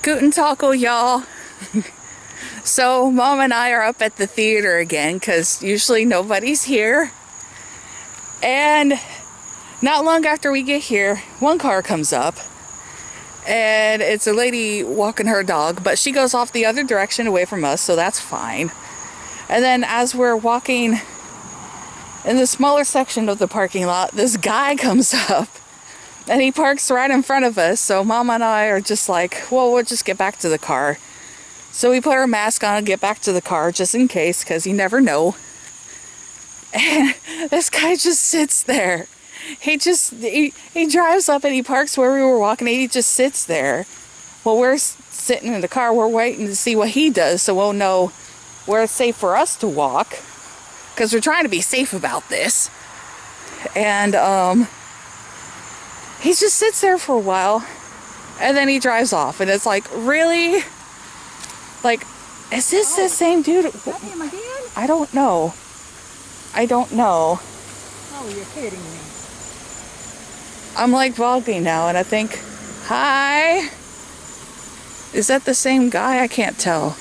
Guten Taco, y'all. So, Mom and I are up at the theater again because usually nobody's here. And not long after we get here, one car comes up. And it's a lady walking her dog, but she goes off the other direction away from us, so that's fine. And then as we're walking in the smaller section of the parking lot, this guy comes up. And he parks right in front of us, so Mom and I are just like, well, we'll just get back to the car. So we put our mask on and get back to the car just in case, because you never know. And this guy just sits there. He drives up and he parks where we were walking and he just sits there. Well, we're sitting in the car, we're waiting to see what he does so we'll know where it's safe for us to walk. Because we're trying to be safe about this. And, he just sits there for a while and then he drives off. And it's like, really? Like, is this the same dude? Is that him again? I don't know. Oh, you're kidding me. I'm like vlogging now and I think, hi? Is that the same guy? I can't tell.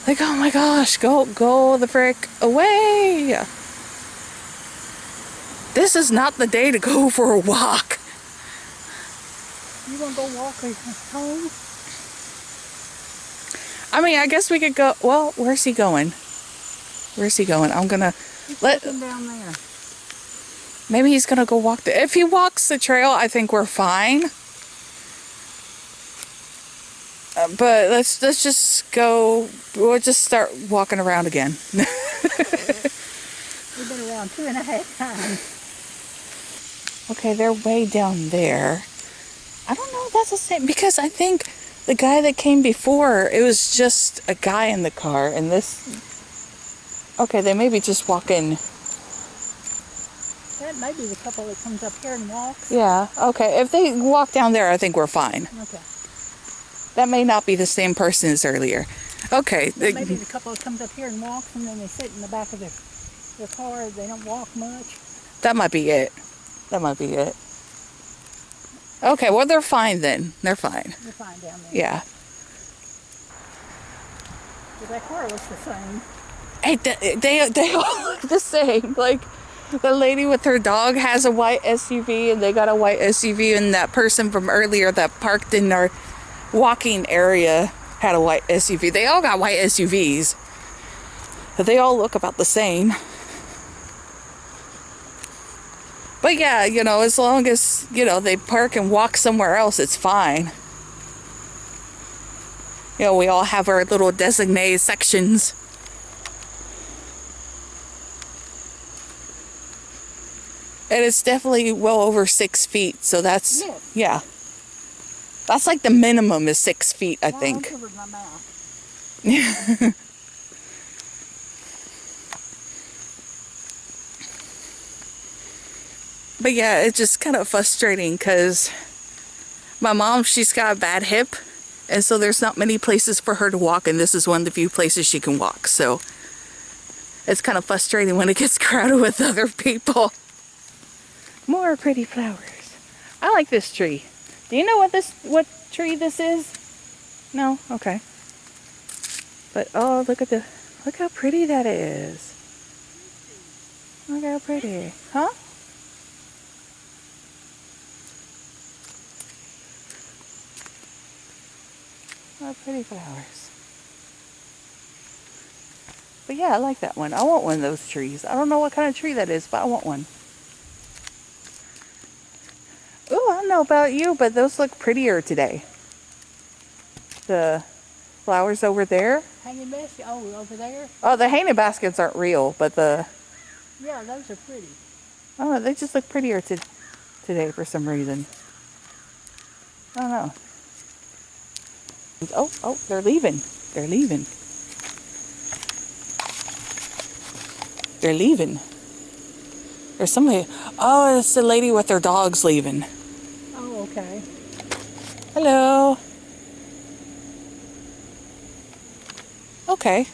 Like, oh my gosh, go the frick away. This is not the day to go for a walk. You want to go walk home? I mean, I guess we could go. Well, where's he going? I'm gonna let him down there. Maybe he's gonna go walk if he walks the trail, I think we're fine. But let's just go. We'll just start walking around again. We've been around 2.5 times. Okay, they're way down there. I don't know if that's the same, because I think the guy that came before, it was just a guy in the car, and this... Okay, they may be just walking... That might be the couple that comes up here and walks. Yeah, okay. If they walk down there, I think we're fine. Okay. That may not be the same person as earlier. Okay. That may be the couple that comes up here and walks, and then they sit in the back of their car. They don't walk much. That might be it. Okay, well, they're fine then. They're fine. They're fine down there. Yeah. But that car looks the same. Hey, they all look the same. Like, the lady with her dog has a white SUV, and they got a white SUV, and that person from earlier that parked in our walking area had a white SUV. They all got white SUVs. But they all look about the same. But yeah, you know, as long as, you know, they park and walk somewhere else, it's fine. You know, we all have our little designated sections. And it's definitely well over 6 feet, so that's, yeah. That's like the minimum is 6 feet, I think. I covered my mouth. But yeah, it's just kind of frustrating because my mom, she's got a bad hip, and so there's not many places for her to walk, and this is one of the few places she can walk. So it's kind of frustrating when it gets crowded with other people. More pretty flowers. I like this tree. Do you know what tree this is? No? Okay. But oh, look how pretty that is. Look how pretty. Huh? Oh, pretty flowers. But yeah, I like that one. I want one of those trees. I don't know what kind of tree that is, but I want one. Ooh, I don't know about you, but those look prettier today. The flowers over there. Hanging basket? Oh, over there? Oh, the hanging baskets aren't real, but the... Yeah, those are pretty. Oh, they just look prettier today for some reason. I don't know. Oh, they're leaving. They're leaving. There's somebody. Oh, it's the lady with her dogs leaving. Oh, okay. Hello. Okay.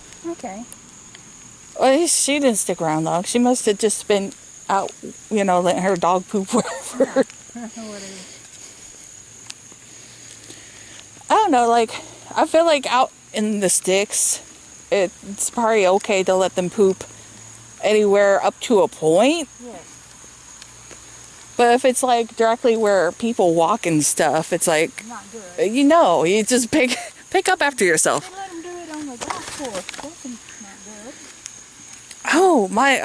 Well, she didn't stick around long. She must have just been out, you know, letting her dog poop wherever. Yeah. Whatever. I don't know, like, I feel like out in the sticks, it's probably okay to let them poop anywhere up to a point. Yes. But if it's like directly where people walk and stuff, it's like, Not good. you know, you just pick up after yourself. They let them do it on the golf course. That's not good. Oh, my,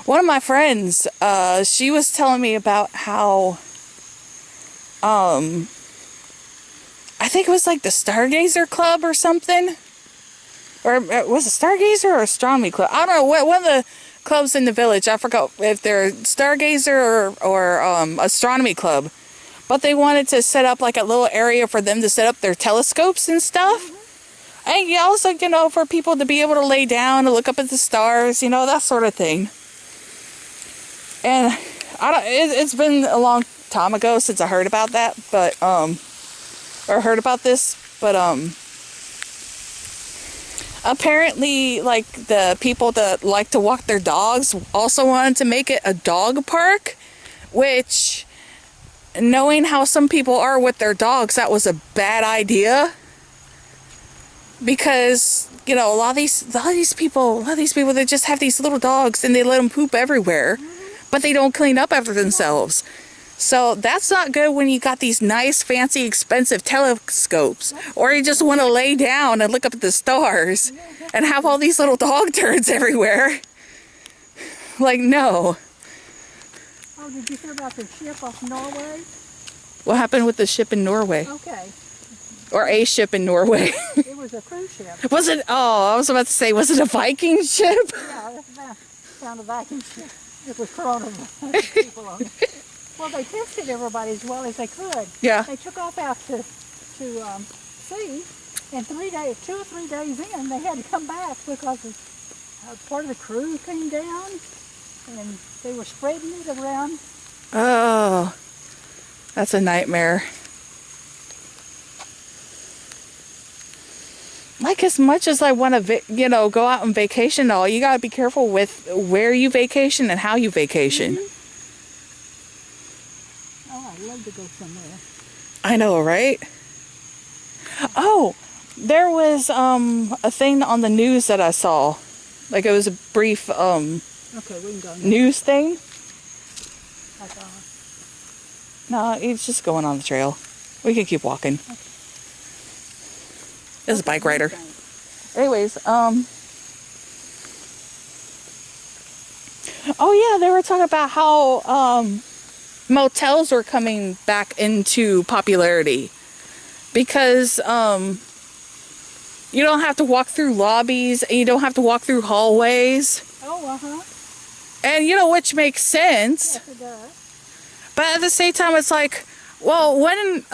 one of my friends, she was telling me about how, I think it was like the Stargazer Club or something. Or was it Stargazer or Astronomy Club? I don't know. One of the clubs in the village. I forgot if they're Stargazer or Astronomy Club. But they wanted to set up like a little area for them to set up their telescopes and stuff. Mm-hmm. And also, you know, for people to be able to lay down and look up at the stars, you know, that sort of thing. And it's been a long time ago since I heard about that, but or heard about this, but apparently, like, the people that like to walk their dogs also wanted to make it a dog park, which, knowing how some people are with their dogs, that was a bad idea. Because, you know, a lot of these people, they just have these little dogs and they let them poop everywhere, but they don't clean up after themselves. So that's not good when you got these nice, fancy, expensive telescopes, or you just want to lay down and look up at the stars and have all these little dog turds everywhere. Like, no. Oh, did you hear about the ship off Norway? What happened with the ship in Norway? Okay. Or a ship in Norway? It was a cruise ship. Was it? Oh, I was about to say, was it a Viking ship? Yeah, found a Viking ship. It was coronavirus people on it. Well, they tested everybody as well as they could. Yeah. They took off out to sea, and 2 or 3 days in, they had to come back because part of the crew came down, and they were spreading it around. Oh, that's a nightmare. Like, as much as I want to, you know, go out on vacation and all, you got to be careful with where you vacation and how you vacation. Mm-hmm. Oh, I'd love to go somewhere. I know, right? Oh, there was a thing on the news that I saw. Like, it was a brief okay, we can go now. news thing. That's all. No, it's just going on the trail. We can keep walking. Okay. This is a bike rider. Anyways, oh yeah, they were talking about how motels were coming back into popularity because you don't have to walk through lobbies and you don't have to walk through hallways. Oh, uh-huh. And you know, which makes sense. Yes, it does. But at the same time, it's like, well, when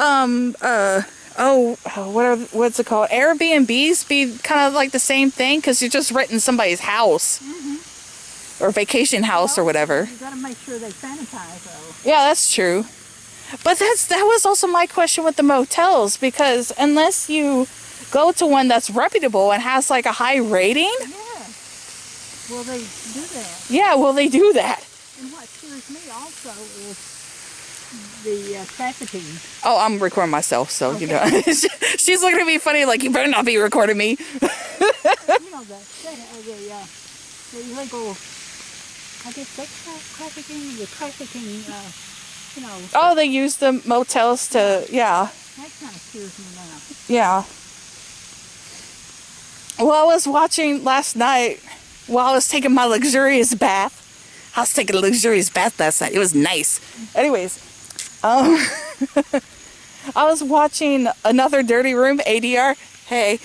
what's it called? Airbnbs be kind of like the same thing because you're just renting somebody's house. Mm-hmm. Or vacation house or whatever. You gotta make sure they sanitize though. Yeah, that's true. But that was also my question with the motels, because unless you go to one that's reputable and has like a high rating. Yeah. Will they do that? Yeah, will they do that? And what scares me also is the trafficking. Oh, I'm recording myself, so Okay. you know. She's looking at me funny, like, you better not be recording me. You know, the illegal, I guess, sex trafficking, the trafficking, you know. Oh, they use the motels to, yeah. That kind of scares me now. Yeah. Well, I was watching last night while I was taking my luxurious bath. I was taking a luxurious bath last night. It was nice. Anyways, I was watching Another Dirty Room, ADR. Hey,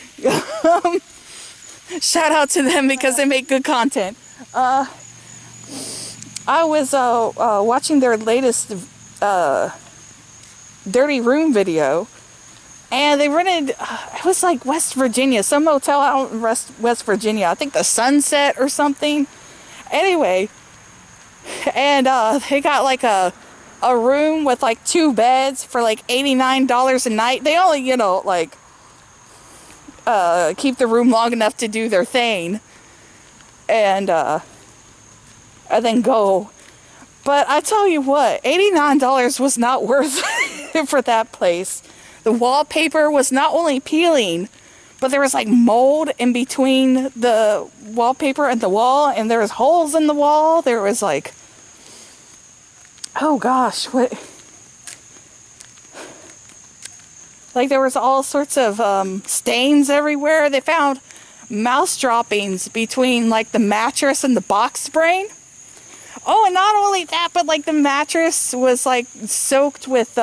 shout out to them because they make good content. I was watching their latest Dirty Room video, and they rented, it was like West Virginia, some motel out in West Virginia. I think the Sunset or something. Anyway, and they got like a room with like 2 beds for like $89 a night. They only, you know, like keep the room long enough to do their thing and then go. But I tell you what, $89 was not worth it for that place. The wallpaper was not only peeling, but there was like mold in between the wallpaper and the wall, and there was holes in the wall. There was like, oh gosh, what? Like there was all sorts of stains everywhere. They found mouse droppings between like the mattress and the box spring. Oh, and not only that, but like the mattress was like soaked with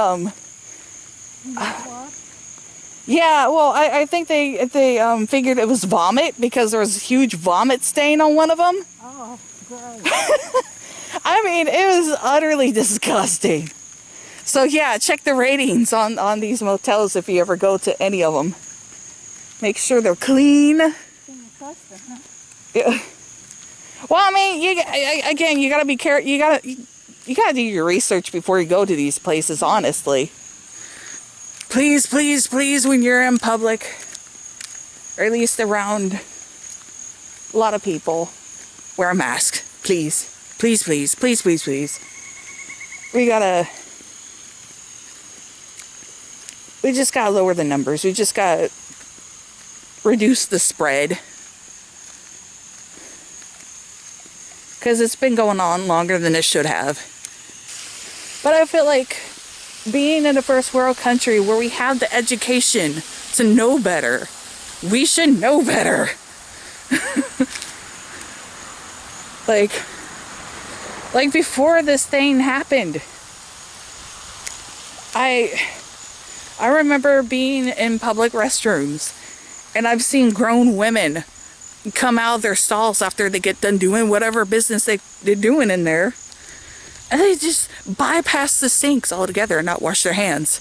yeah, well, I think they figured it was vomit because there was a huge vomit stain on one of them. Oh, great. I mean, it was utterly disgusting. So yeah, check the ratings on these motels if you ever go to any of them. Make sure they're clean. Yeah. Well, I mean, you gotta be careful. You gotta do your research before you go to these places, honestly. Please, please, please, when you're in public, or at least around a lot of people, wear a mask. Please. Please, please, please, please, please. We just gotta lower the numbers. We just gotta reduce the spread. Because it's been going on longer than it should have. But I feel like being in a first world country where we have the education to know better, we should know better. like before this thing happened, I remember being in public restrooms, and I've seen grown women come out of their stalls after they get done doing whatever business they're doing in there, and they just bypass the sinks altogether and not wash their hands.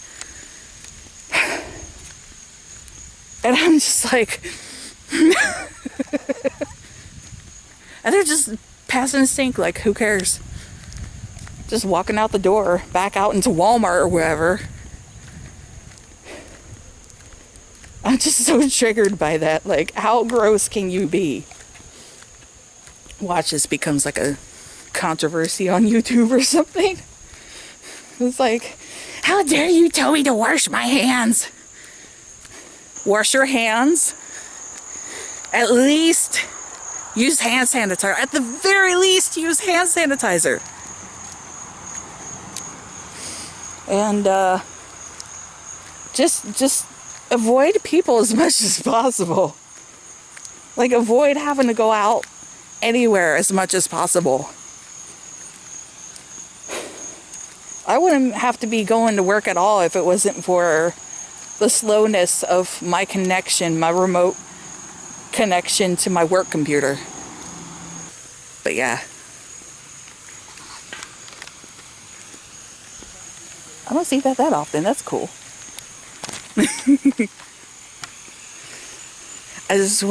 And I'm just like, and they're just passing the sink like, who cares? Just walking out the door, back out into Walmart or wherever. I'm just so triggered by that. Like, how gross can you be? Watch, this becomes like a controversy on YouTube or something. It's like, how dare you tell me to wash my hands? Wash your hands. At least use hand sanitizer. At the very least, use hand sanitizer. And just avoid people as much as possible. Like, avoid having to go out anywhere as much as possible. I wouldn't have to be going to work at all if it wasn't for the slowness of my connection, my remote connection to my work computer. But yeah. I don't see that often. That's cool. I just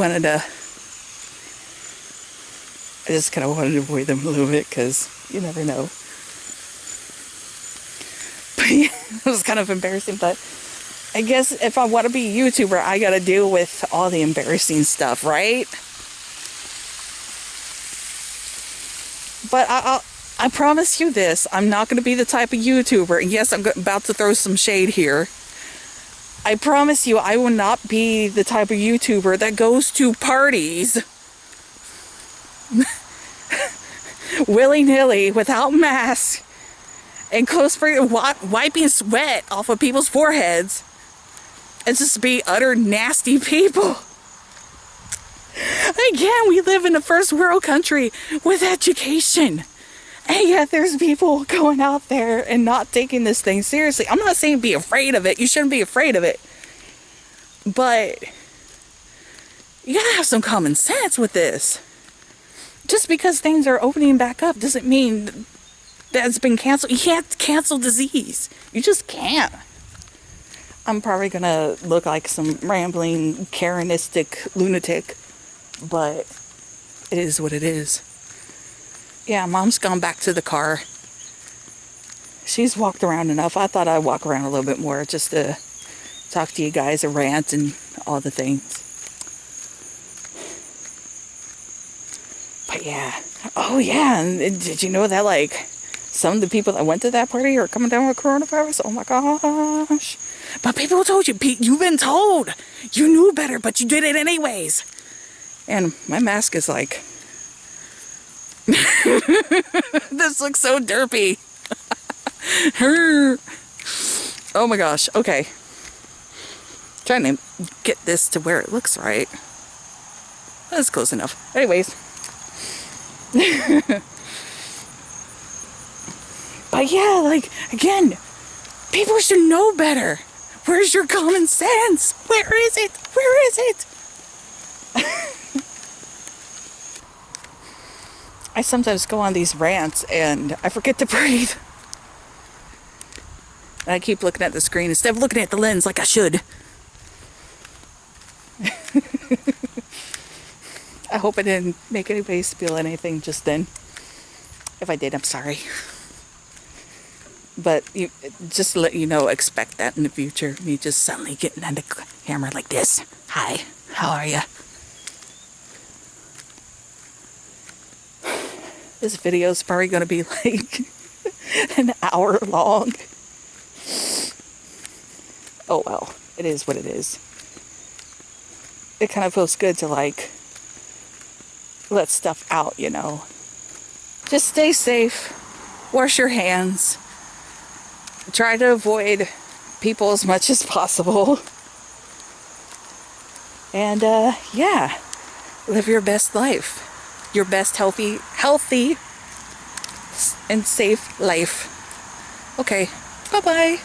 kind of wanted to avoid them a little bit because you never know. But yeah, it was kind of embarrassing. But I guess if I want to be a YouTuber, I got to deal with all the embarrassing stuff, right? But I promise you this, I'm not going to be the type of YouTuber, and yes, I'm about to throw some shade here. I promise you, I will not be the type of YouTuber that goes to parties willy-nilly without masks and close wiping sweat off of people's foreheads and just be utter nasty people. Again, we live in a first world country with education. And yet there's people going out there and not taking this thing seriously. I'm not saying be afraid of it. You shouldn't be afraid of it. But you gotta have some common sense with this. Just because things are opening back up doesn't mean that it's been canceled. You can't cancel disease. You just can't. I'm probably gonna look like some rambling, Karenistic lunatic. But it is what it is. Yeah, Mom's gone back to the car. She's walked around enough. I thought I'd walk around a little bit more just to talk to you guys and rant and all the things. But yeah. Oh yeah, and did you know that like some of the people that went to that party are coming down with coronavirus. Oh my gosh. But people told you, Pete, you've been told. You knew better, but you did it anyways. And my mask is like, this looks so derpy. Oh my gosh. Okay. Trying to get this to where it looks right. That's close enough. Anyways. But yeah, like, again, people should know better. Where's your common sense? Where is it? Where is it? I sometimes go on these rants and I forget to breathe. And I keep looking at the screen instead of looking at the lens like I should. I hope I didn't make anybody feel anything just then. If I did, I'm sorry. But just to let you know, expect that in the future. Me just suddenly getting on the camera like this. Hi, how are you? This video is probably going to be like an hour long. Oh well, it is what it is. It kind of feels good to like let stuff out, you know. Just stay safe. Wash your hands. Try to avoid people as much as possible. And yeah, live your best life. Your best healthy and safe life. Okay, bye-bye.